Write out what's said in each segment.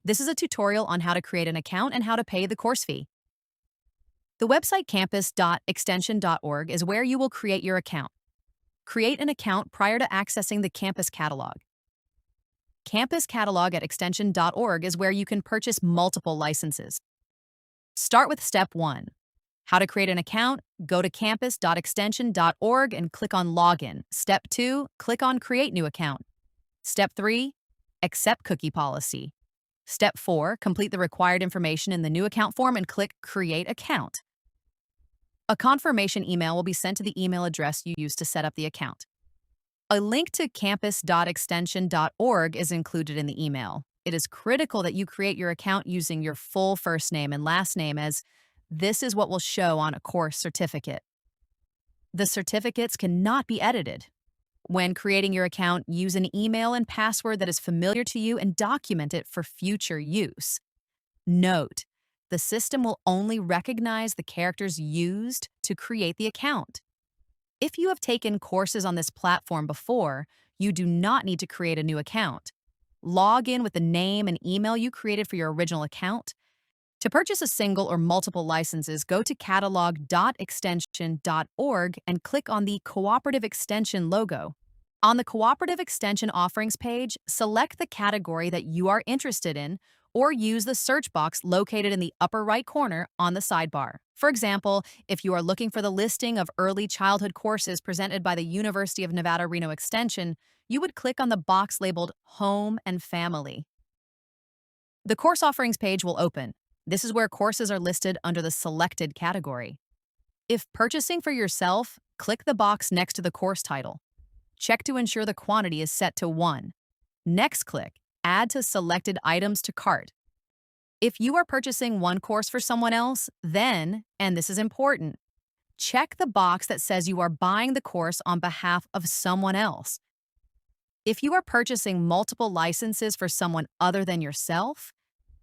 This is a tutorial on how to create an account and how to pay the course fee. The website campus.extension.org is where you will create your account. Create an account prior to accessing the campus catalog. Campus catalog at extension.org is where you can purchase multiple licenses. Start with step 1. How to create an account, go to campus.extension.org and click on Login. Step 2, click on Create New Account. Step 3, Accept Cookie Policy. Step 4, complete the required information in the new account form and click Create Account. A confirmation email will be sent to the email address you used to set up the account. A link to campus.extension.org is included in the email. It is critical that you create your account using your full first name and last name, as this is what will show on a course certificate. The certificates cannot be edited. When creating your account, use an email and password that is familiar to you and document it for future use. Note, the system will only recognize the characters used to create the account. If you have taken courses on this platform before, you do not need to create a new account. Log in with the name and email you created for your original account. To purchase a single or multiple licenses, go to catalog.extension.org and click on the Cooperative Extension logo. On the Cooperative Extension Offerings page, select the category that you are interested in or use the search box located in the upper right corner on the sidebar. For example, if you are looking for the listing of early childhood courses presented by the University of Nevada, Reno Extension, you would click on the box labeled Home and Family. The Course Offerings page will open. This is where courses are listed under the selected category. If purchasing for yourself, click the box next to the course title. Check to ensure the quantity is set to 1. Next, click Add to Selected Items to Cart. If you are purchasing one course for someone else, then, and this is important, check the box that says you are buying the course on behalf of someone else. If you are purchasing multiple licenses for someone other than yourself,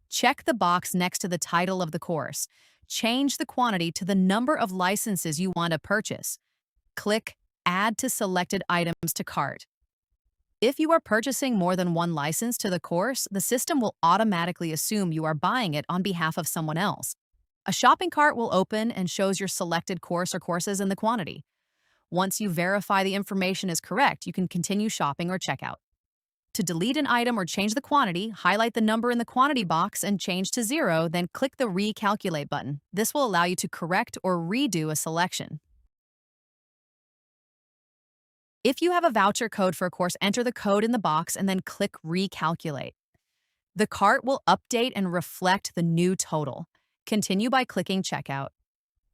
check the box next to the title of the course. Change the quantity to the number of licenses you want to purchase. Click Add to Selected Items to Cart. If you are purchasing more than one license to the course, the system will automatically assume you are buying it on behalf of someone else. A shopping cart will open and shows your selected course or courses and the quantity. Once you verify the information is correct, you can continue shopping or check out. To delete an item or change the quantity, highlight the number in the quantity box and change to 0, then click the Recalculate button. This will allow you to correct or redo a selection. If you have a voucher code for a course, enter the code in the box and then click Recalculate. The cart will update and reflect the new total. Continue by clicking Checkout.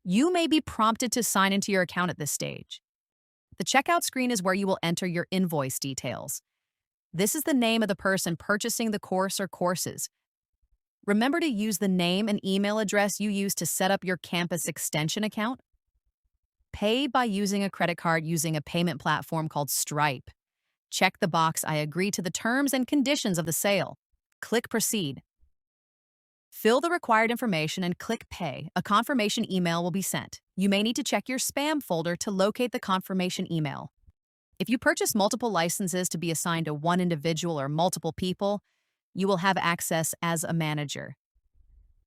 You may be prompted to sign into your account at this stage. The checkout screen is where you will enter your invoice details. This is the name of the person purchasing the course or courses. Remember to use the name and email address you used to set up your campus extension account. Pay by using a credit card using a payment platform called Stripe. Check the box I agree to the terms and conditions of the sale. Click Proceed. Fill the required information and click Pay. A confirmation email will be sent. You may need to check your spam folder to locate the confirmation email. If you purchase multiple licenses to be assigned to one individual or multiple people, you will have access as a manager.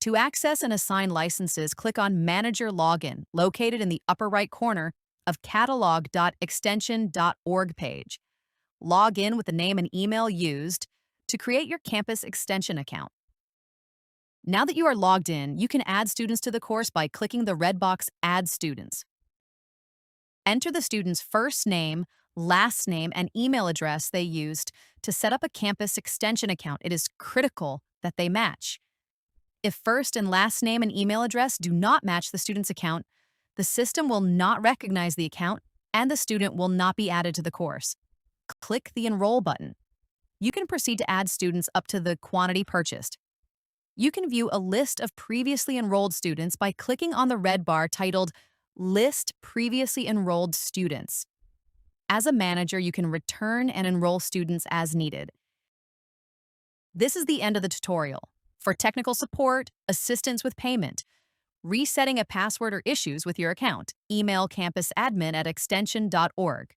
To access and assign licenses, click on Manager Login, located in the upper right corner of catalog.extension.org page. Log in with the name and email used to create your campus extension account. Now that you are logged in, you can add students to the course by clicking the red box Add Students. Enter the student's first name, last name, and email address they used to set up a campus extension account. It is critical that they match. If first and last name and email address do not match the student's account, the system will not recognize the account and the student will not be added to the course. Click the Enroll button. You can proceed to add students up to the quantity purchased. You can view a list of previously enrolled students by clicking on the red bar titled List Previously Enrolled Students. As a manager, you can return and enroll students as needed. This is the end of the tutorial. For technical support, assistance with payment, resetting a password or issues with your account, email campusadmin@extension.org.